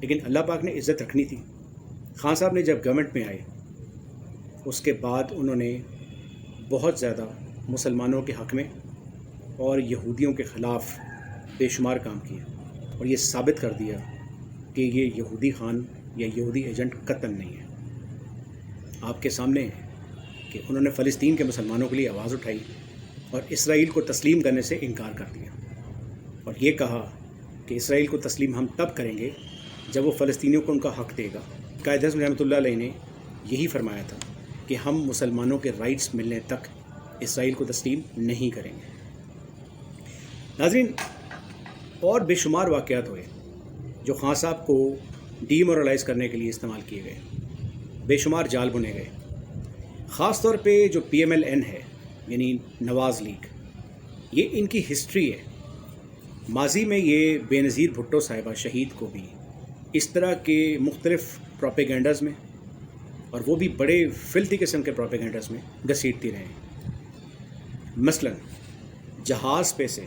لیکن اللہ پاک نے عزت رکھنی تھی۔ خان صاحب نے جب گورنمنٹ میں آئے اس کے بعد انہوں نے بہت زیادہ مسلمانوں کے حق میں اور یہودیوں کے خلاف بے شمار کام کیے اور یہ ثابت کر دیا کہ یہ یہودی خان یا یہودی ایجنٹ قطعاً نہیں ہے۔ آپ کے سامنے ہے کہ انہوں نے فلسطین کے مسلمانوں کے لیے آواز اٹھائی اور اسرائیل کو تسلیم کرنے سے انکار کر دیا اور یہ کہا کہ اسرائیل کو تسلیم ہم تب کریں گے جب وہ فلسطینیوں کو ان کا حق دے گا۔ قائد اعظم رحمۃ اللہ علیہ نے یہی فرمایا تھا کہ ہم مسلمانوں کے رائٹس ملنے تک اسرائیل کو تسلیم نہیں کریں گے۔ ناظرین، اور بے شمار واقعات ہوئے جو خان صاحب کو ڈی مورلائز کرنے کے لیے استعمال کیے گئے، بے شمار جال بنے گئے۔ خاص طور پہ جو PMLN ہے یعنی نواز لیگ، یہ ان کی ہسٹری ہے۔ ماضی میں یہ بے نظیر بھٹو صاحبہ شہید کو بھی اس طرح کے مختلف پروپیگنڈاز میں، اور وہ بھی بڑے فلتی قسم کے پروپیگنڈاز میں گھسیٹتی رہے ہیں۔ مثلا جہاز پہ سے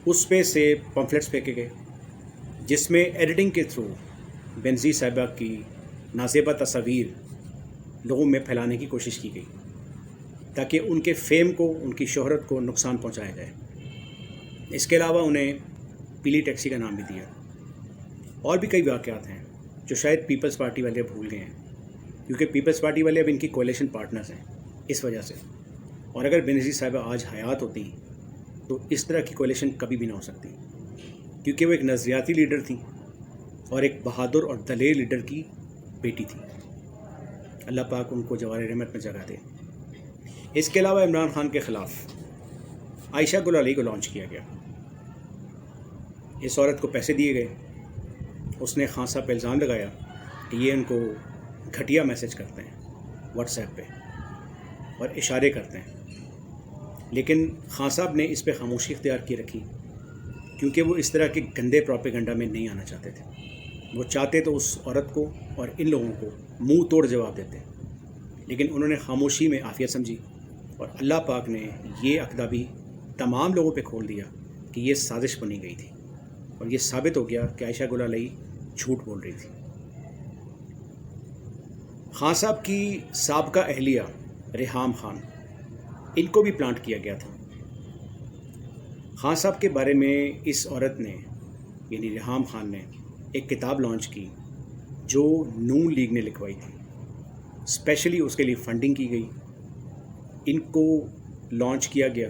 اس پہ سے پمفلٹس پھینکے گئے جس میں ایڈیٹنگ کے تھرو بینظیر صاحبہ کی نازیبہ تصاویر لوگوں میں پھیلانے کی کوشش کی گئی تاکہ ان کے فیم کو، ان کی شہرت کو نقصان پہنچایا جائے۔ اس کے علاوہ انہیں پیلی ٹیکسی کا نام بھی دیا۔ اور بھی کئی واقعات ہیں جو شاید پیپلز پارٹی والے بھول گئے ہیں، کیونکہ پیپلز پارٹی والے اب ان کی کولیشن پارٹنرز ہیں اس وجہ سے، اور اگر بینظیر صاحبہ آج حیات ہوتی تو اس طرح کی کولیشن کبھی بھی نہ ہو سکتی، کیونکہ وہ ایک نظریاتی لیڈر تھی اور ایک بہادر اور دلیر لیڈر کی بیٹی تھی۔ اللہ پاک ان کو جوار رحمت میں جگہ دے۔ اس کے علاوہ عمران خان کے خلاف عائشہ گل علی کو لانچ کیا گیا۔ اس عورت کو پیسے دیے گئے، اس نے خان صاحب پہ الزام لگایا کہ یہ ان کو گھٹیا میسج کرتے ہیں واٹس ایپ پہ اور اشارے کرتے ہیں، لیکن خان صاحب نے اس پہ خاموشی اختیار کی رکھی کیونکہ وہ اس طرح کے گندے پروپیگنڈا میں نہیں آنا چاہتے تھے۔ وہ چاہتے تو اس عورت کو اور ان لوگوں کو منہ توڑ جواب دیتے، لیکن انہوں نے خاموشی میں عافیت سمجھی، اور اللہ پاک نے یہ عقدہ بھی تمام لوگوں پہ کھول دیا کہ یہ سازش بنی گئی تھی، اور یہ ثابت ہو گیا کہ عائشہ گل علی جھوٹ بول رہی تھی۔ خان صاحب کی سابقہ اہلیہ ریحام خان، ان کو بھی پلانٹ کیا گیا تھا۔ خان صاحب کے بارے میں اس عورت نے یعنی ریحام خان نے ایک کتاب لانچ کی جو نون لیگ نے لکھوائی تھی، اسپیشلی اس کے لیے فنڈنگ کی گئی، ان کو لانچ کیا گیا،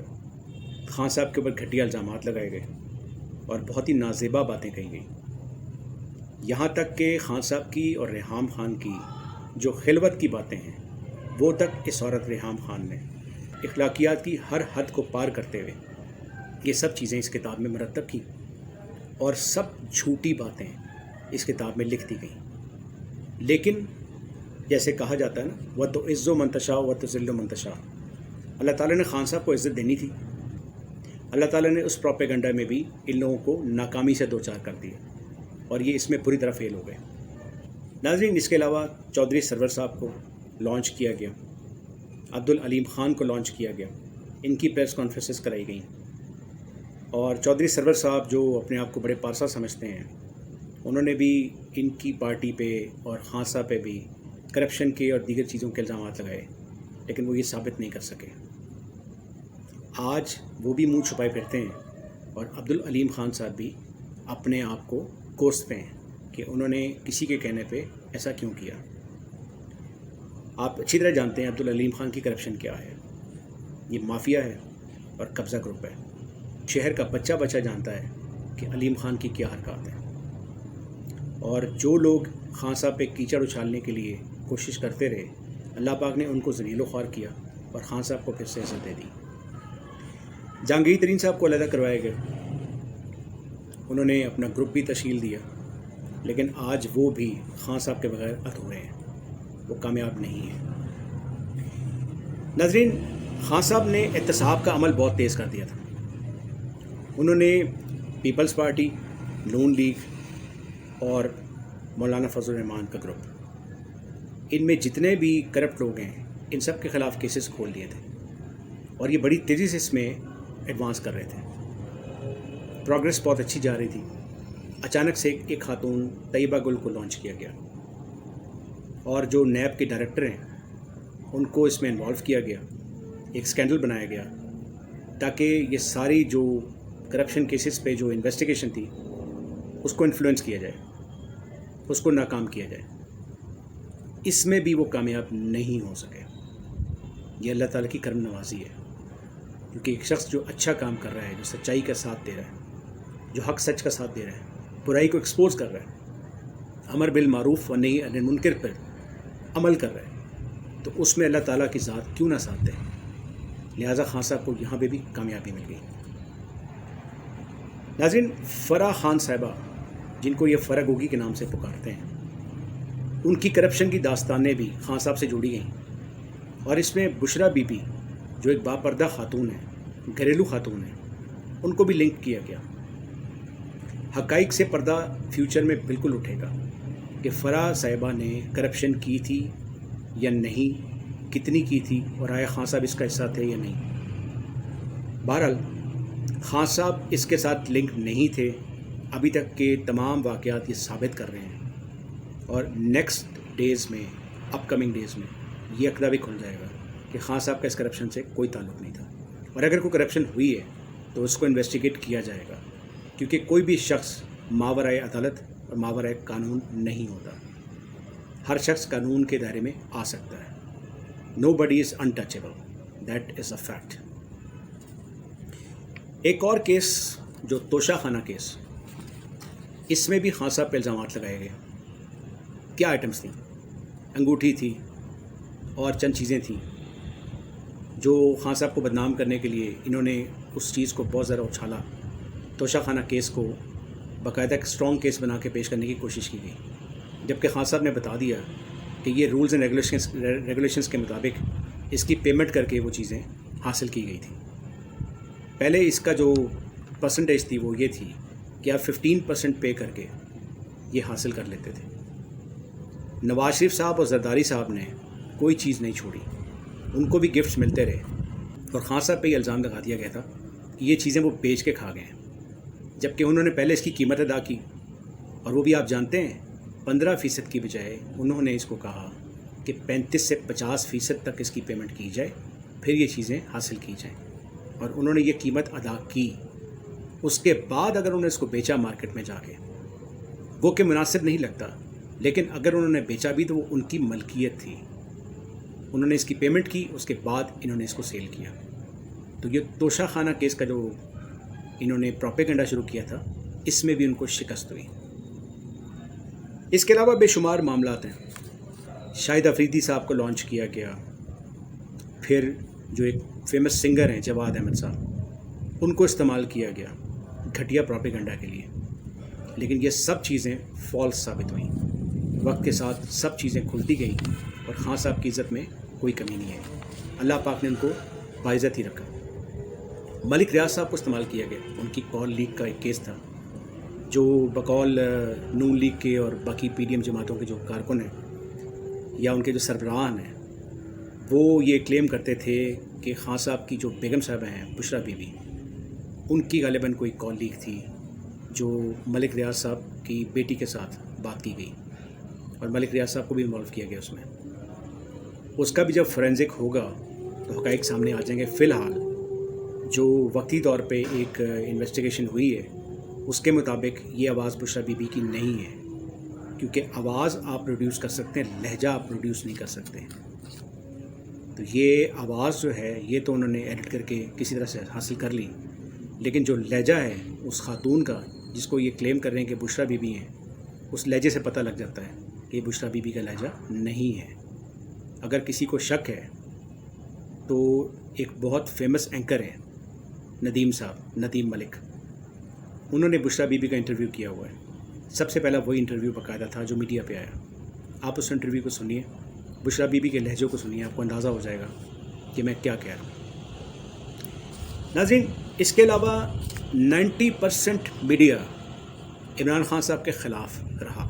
خان صاحب کے اوپر گھٹیا الزامات لگائے گئے اور بہت ہی نازیبا باتیں کہی گئیں، یہاں تک کہ خان صاحب کی اور ریحام خان کی جو خلوت کی باتیں ہیں وہ تک اس عورت ریحام خان نے اخلاقیات کی ہر حد کو پار کرتے ہوئے یہ سب چیزیں اس کتاب میں مرتب کی، اور سب جھوٹی باتیں اس کتاب میں لکھ دی گئیں۔ لیکن جیسے کہا جاتا ہے نا، وَتُعِزُّ مَن تَشَاءُ وَتُذِلُّ مَن تَشَاءُ، اللہ تعالیٰ نے خان صاحب کو عزت دینی تھی، اللہ تعالیٰ نے اس پروپیگنڈا میں بھی ان لوگوں کو ناکامی سے دوچار کر دیا، اور یہ اس میں پوری طرح فیل ہو گئے۔ ناظرین، اس کے علاوہ چودھری سرور صاحب کو لانچ کیا گیا، عبدالعلیم خان کو لانچ کیا گیا، ان کی پریس کانفرنسز کرائی گئیں، اور چودھری سرور صاحب جو اپنے آپ کو بڑے پارسا سمجھتے ہیں، انہوں نے بھی ان کی پارٹی پہ اور خان صاحب پہ بھی کرپشن کے اور دیگر چیزوں کے الزامات لگائے، لیکن وہ یہ ثابت نہیں کر سکے۔ آج وہ بھی منہ چھپائے پھرتے ہیں، اور عبدالعلیم خان صاحب بھی اپنے آپ کو کوستے ہیں کہ انہوں نے کسی کے کہنے پہ ایسا کیوں کیا۔ آپ اچھی طرح جانتے ہیں عبدالعلیم خان کی کرپشن کیا ہے، یہ مافیا ہے اور قبضہ گروپ ہے۔ شہر کا بچہ بچہ جانتا ہے کہ علیم خان کی کیا حرکات ہیں، اور جو لوگ خان صاحب پہ کیچڑ اچھالنے کے لیے کوشش کرتے رہے، اللہ پاک نے ان کو ذلیل و خوار کیا اور خان صاحب کو پھر سے عزت دے دی۔ جہانگیر ترین صاحب کو علیحدہ کروایا گیا، انہوں نے اپنا گروپ بھی تشکیل دیا، لیکن آج وہ بھی خان صاحب کے بغیر ادھورے ہیں، وہ کامیاب نہیں ہیں۔ ناظرین، خان صاحب نے احتساب کا عمل بہت تیز کر دیا تھا۔ انہوں نے پیپلز پارٹی، نون لیگ اور مولانا فضل الرحمان کا گروپ، ان میں جتنے بھی کرپٹ لوگ ہیں ان سب کے خلاف کیسز کھول دیے تھے، اور یہ بڑی تیزی سے اس میں ایڈوانس کر رہے تھے۔ پروگریس بہت اچھی جا رہی تھی، اچانک سے ایک خاتون طیبہ گل کو لانچ کیا گیا اور جو نیب کے ڈائریکٹر ہیں ان کو اس میں انوالو کیا گیا، ایک سکینڈل بنایا گیا تاکہ یہ ساری جو کرپشن کیسز پہ جو انویسٹیگیشن تھی اس کو انفلوئنس کیا جائے، اس کو ناکام کیا جائے۔ اس میں بھی وہ کامیاب نہیں ہو سکے۔ یہ اللہ تعالیٰ کی کرم نوازی ہے، کیونکہ ایک شخص جو اچھا کام کر رہا ہے، جو سچائی کا ساتھ دے رہا ہے، جو حق سچ کا ساتھ دے رہا ہے، برائی کو ایکسپوز کر رہا ہے، امر بالمعروف و نہی عن المنکر پر عمل کر رہا ہے، تو اس میں اللہ تعالیٰ کی ذات کیوں نہ ساتھ دے۔ لہٰذا خان صاحب کو یہاں پہ بھی کامیابی مل گئی۔ ناظرین، فرح خان صاحبہ، جن کو یہ فرح گوگی کے نام سے پکارتے ہیں، ان کی کرپشن کی داستانیں بھی خان صاحب سے جڑی گئیں، اور اس میں بشرا بی بی جو ایک باپردہ خاتون ہے، گھریلو خاتون ہے، ان کو بھی لنک کیا گیا۔ حقائق سے پردہ فیوچر میں بالکل اٹھے گا کہ فرح صاحبہ نے کرپشن کی تھی یا نہیں، کتنی کی تھی، اور آیا خان صاحب اس کا حصہ تھے یا نہیں۔ بہرحال خان صاحب اس کے ساتھ لنک نہیں تھے، ابھی تک کے تمام واقعات یہ ثابت کر رہے ہیں، اور نیکسٹ ڈیز میں، اپ کمنگ ڈیز میں یہ عقدہ بھی کھل جائے گا کہ خان صاحب کا اس کرپشن سے کوئی تعلق نہیں تھا، اور اگر کوئی کرپشن ہوئی ہے تو اس کو انویسٹیگیٹ کیا جائے گا، کیونکہ کوئی بھی شخص ماورائے عدالت اور ماورائے قانون نہیں ہوتا۔ ہر شخص قانون کے دائرے میں آ سکتا ہے۔ نو بڈی از انٹچیبل، دیٹ از اے فیکٹ۔ ایک اور کیس جو توشہ خانہ کیس، اس میں بھی خان صاحب پہ الزامات لگائے گئے۔ کیا آئٹمس تھیں؟ انگوٹھی تھی اور چند چیزیں تھیں جو خان صاحب کو بدنام کرنے کے لیے انہوں نے اس چیز کو بہت زیادہ اچھالا۔ توشہ خانہ کیس کو باقاعدہ ایک اسٹرانگ کیس بنا کے پیش کرنے کی کوشش کی گئی، جبکہ خان صاحب نے بتا دیا کہ یہ رولز اینڈ ریگولیشنز کے مطابق اس کی پیمنٹ کر کے وہ چیزیں حاصل کی گئی تھیں۔ پہلے اس کا جو پرسنٹیج تھی وہ یہ تھی کہ آپ 15% پے کر کے یہ حاصل کر لیتے تھے۔ نواز شریف صاحب اور زرداری صاحب نے کوئی چیز نہیں چھوڑی، ان کو بھی گفٹس ملتے رہے، اور خان صاحب پہ یہ الزام لگا دیا گیا تھا کہ یہ چیزیں وہ بیچ کے کھا گئے ہیں، جبکہ انہوں نے پہلے اس کی قیمت ادا کی، اور وہ بھی آپ جانتے ہیں 15% کی بجائے انہوں نے اس کو کہا کہ 35 سے 50% تک اس کی پیمنٹ کی جائے، پھر یہ چیزیں حاصل کی جائیں، اور انہوں نے یہ قیمت ادا کی۔ اس کے بعد اگر انہوں نے اس کو بیچا مارکیٹ میں جا کے، وہ کہ مناسب نہیں لگتا، لیکن اگر انہوں نے بیچا بھی تو وہ ان کی ملکیت تھی، انہوں نے اس کی پیمنٹ کی، اس کے بعد انہوں نے اس کو سیل کیا۔ تو یہ توشہ خانہ کیس کا جو انہوں نے پروپیگنڈا شروع کیا تھا، اس میں بھی ان کو شکست ہوئی۔ اس کے علاوہ بے شمار معاملات ہیں۔ شاہد افریدی صاحب کو لانچ کیا گیا، پھر جو ایک فیمس سنگر ہیں جواد احمد صاحب، ان کو استعمال کیا گیا گھٹیا پروپیگنڈا کے لیے، لیکن یہ سب چیزیں فالس ثابت ہوئیں۔ وقت کے ساتھ سب چیزیں کھلتی گئیں، اور خان صاحب کی عزت میں کوئی کمی نہیں ہے۔ اللہ پاک نے ان کو باعزت ہی رکھا۔ ملک ریاض صاحب کو استعمال کیا گیا، ان کی کال لیک کا ایک کیس تھا، جو بقول نون لیگ کے اور باقی پی ڈی ایم جماعتوں کے جو کارکن ہیں یا ان کے جو سربراہان ہیں، وہ یہ کلیم کرتے تھے کہ خان صاحب کی جو بیگم صاحبہ ہیں بشرا بی بی، ان کی غالباً کوئی کال لیک تھی جو ملک ریاض صاحب کی بیٹی کے ساتھ بات کی گئی، اور ملک ریاض صاحب کو بھی انوالو کیا گیا اس میں۔ اس کا بھی جب فورینزک ہوگا تو حقائق سامنے آ جائیں گے۔ فی الحال جو وقتی طور پہ ایک انویسٹیگیشن ہوئی ہے، اس کے مطابق یہ آواز بشرا بی بی کی نہیں ہے، کیونکہ آواز آپ پروڈیوس کر سکتے ہیں، لہجہ آپ پروڈیوس نہیں کر سکتے۔ تو یہ آواز جو ہے یہ تو انہوں نے ایڈٹ کر کے کسی طرح سے حاصل کر لی، لیکن جو لہجہ ہے اس خاتون کا جس کو یہ کلیم کر رہے ہیں کہ بشرا بی بی ہیں، اس لہجے سے پتہ لگ جاتا ہے کہ یہ بشرا بی بی کا لہجہ نہیں ہے۔ اگر کسی کو شک ہے تو ایک بہت فیمس اینکر ہیں ندیم صاحب، ندیم ملک، انہوں نے بشرا بی بی کا انٹرویو کیا ہوا ہے۔ سب سے پہلا وہی انٹرویو باقاعدہ تھا جو میڈیا پہ آیا۔ آپ اس انٹرویو کو سنیے، بشرا بی بی کے لہجوں کو سنیے، آپ کو اندازہ ہو جائے گا کہ میں کیا کہہ رہا ہوں۔ ناظرین، اس کے علاوہ 90% میڈیا عمران خان صاحب کے خلاف رہا،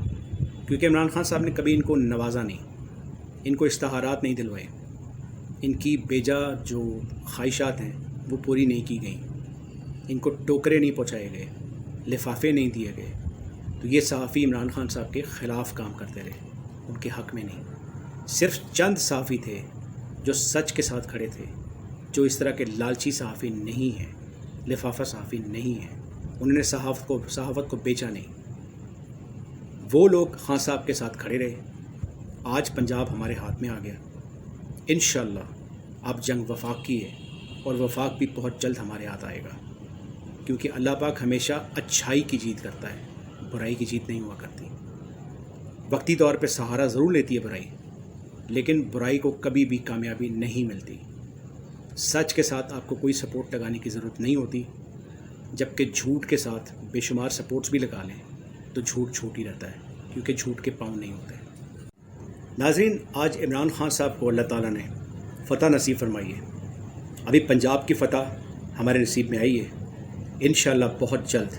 کیونکہ عمران خان صاحب نے کبھی ان کو نوازا نہیں، ان کو اشتہارات نہیں دلوائے، ان کی بیجا جو خواہشات ہیں وہ پوری نہیں کی گئیں، ان کو ٹوکرے نہیں پہنچائے گئے، لفافے نہیں دیے گئے، تو یہ صحافی عمران خان صاحب کے خلاف کام کرتے رہے، ان کے حق میں نہیں۔ صرف چند صحافی تھے جو سچ کے ساتھ کھڑے تھے، جو اس طرح کے لالچی صحافی نہیں ہیں، لفافہ صحافی نہیں ہیں، انہوں نے صحافت کو بیچا نہیں۔ وہ لوگ خان صاحب کے ساتھ کھڑے رہے۔ آج پنجاب ہمارے ہاتھ میں آ گیا۔ انشاءاللہ اب جنگ وفاق کی ہے، اور وفاق بھی بہت جلد ہمارے ہاتھ آئے گا، کیونکہ اللہ پاک ہمیشہ اچھائی کی جیت کرتا ہے، برائی کی جیت نہیں ہوا کرتی۔ وقتی طور پہ سہارا ضرور لیتی ہے برائی، لیکن برائی کو کبھی بھی کامیابی نہیں ملتی۔ سچ کے ساتھ آپ کو کوئی سپورٹ لگانے کی ضرورت نہیں ہوتی، جبکہ جھوٹ کے ساتھ بے شمار سپورٹس بھی لگا لیں تو جھوٹ جھوٹ ہی رہتا ہے، کیونکہ جھوٹ کے پاؤں نہیں ہوتے۔ ناظرین، آج عمران خان صاحب کو اللہ تعالیٰ نے فتح نصیب فرمائی ہے۔ ابھی پنجاب کی فتح ہمارے نصیب میں آئی ہے، انشاءاللہ بہت جلد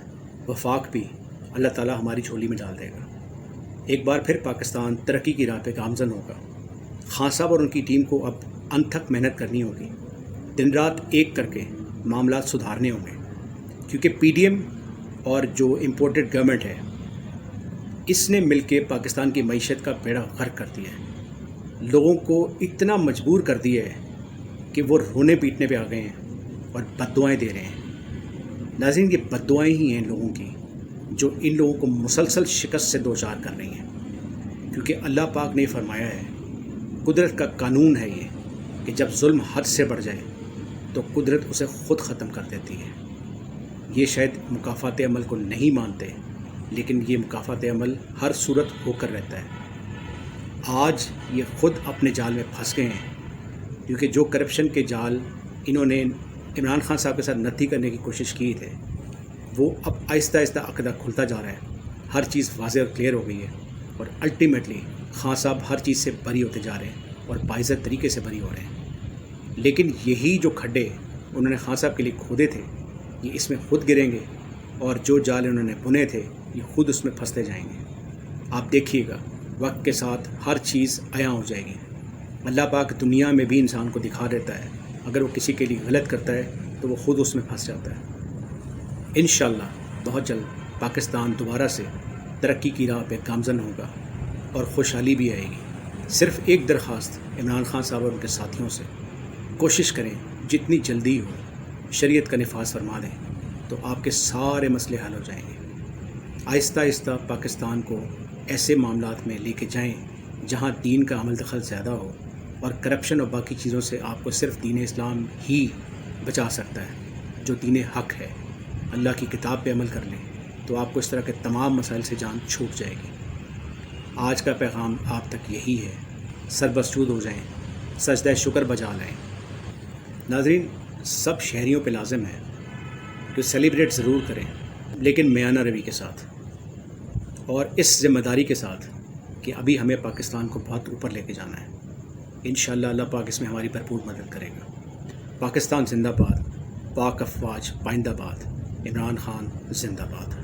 وفاق بھی اللہ تعالیٰ ہماری جھولی میں ڈال دے گا۔ ایک بار پھر پاکستان ترقی کی راہ پہ گامزن ہوگا۔ خان صاحب اور ان کی ٹیم کو اب انتھک محنت کرنی ہوگی، دن رات ایک کر کے معاملات سدھارنے ہوں گے، کیونکہ پی ڈی ایم اور جو امپورٹڈ گورنمنٹ ہے، اس نے مل کے پاکستان کی معیشت کا بیڑا غرق کر دیا ہے۔ لوگوں کو اتنا مجبور کر دیا ہے کہ وہ رونے پیٹنے پہ آ گئے ہیں اور بد دعائیں دے رہے ہیں۔ ناظرین، یہ بد دعائیں ہی ہیں لوگوں کی جو ان لوگوں کو مسلسل شکست سے دوچار کر رہی ہیں، کیونکہ اللہ پاک نے فرمایا ہے، قدرت کا قانون ہے یہ، کہ جب ظلم حد سے بڑھ جائے تو قدرت اسے خود ختم کر دیتی ہے۔ یہ شاید مکافات عمل کو نہیں مانتے، لیکن یہ مکافات عمل ہر صورت ہو کر رہتا ہے۔ آج یہ خود اپنے جال میں پھنس گئے ہیں، کیونکہ جو کرپشن کے جال انہوں نے عمران خان صاحب کے ساتھ نتھی کرنے کی کوشش کی تھے، وہ اب آہستہ آہستہ عقدہ کھلتا جا رہا ہے۔ ہر چیز واضح اور کلیئر ہو گئی ہے، اور الٹیمیٹلی خان صاحب ہر چیز سے بری ہوتے جا رہے ہیں اور باعزت طریقے سے بری ہو رہے ہیں۔ لیکن یہی جو کھڈے انہوں نے خان صاحب کے لیے کھودے تھے، یہ اس میں خود گریں گے، اور جو جال انہوں نے بنے تھے یہ خود اس میں پھنستے جائیں گے۔ آپ دیکھیے گا، وقت کے ساتھ ہر چیز عیاں ہو جائے گی۔ اللہ پاک دنیا میں بھی انسان کو دکھا دیتا ہے، اگر وہ کسی کے لیے غلط کرتا ہے تو وہ خود اس میں پھنس جاتا ہے۔ انشاءاللہ بہت جلد پاکستان دوبارہ سے ترقی کی راہ پہ گامزن ہوگا اور خوشحالی بھی آئے گی۔ صرف ایک درخواست عمران خان صاحب اور ان کے ساتھیوں سے، کوشش کریں جتنی جلدی ہو شریعت کا نفاذ فرما دیں تو آپ کے سارے مسئلے حل ہو جائیں گے۔ آہستہ آہستہ پاکستان کو ایسے معاملات میں لے کے جائیں جہاں دین کا عمل دخل زیادہ ہو، اور کرپشن اور باقی چیزوں سے آپ کو صرف دین اسلام ہی بچا سکتا ہے، جو دین حق ہے۔ اللہ کی کتاب پہ عمل کر لیں تو آپ کو اس طرح کے تمام مسائل سے جان چھوٹ جائے گی۔ آج کا پیغام آپ تک یہی ہے، سر بسجود ہو جائیں، سجدہ شکر بجا لائیں۔ ناظرین، سب شہریوں پہ لازم ہے کہ سیلیبریٹ ضرور کریں، لیکن میانہ روی کے ساتھ، اور اس ذمہ داری کے ساتھ کہ ابھی ہمیں پاکستان کو بہت اوپر لے کے جانا ہے۔ انشاءاللہ اللہ پاک اس میں ہماری بھرپور مدد کرے گا۔ پاکستان زندہ باد، پاک افواج پائندہ باد، عمران خان زندہ باد۔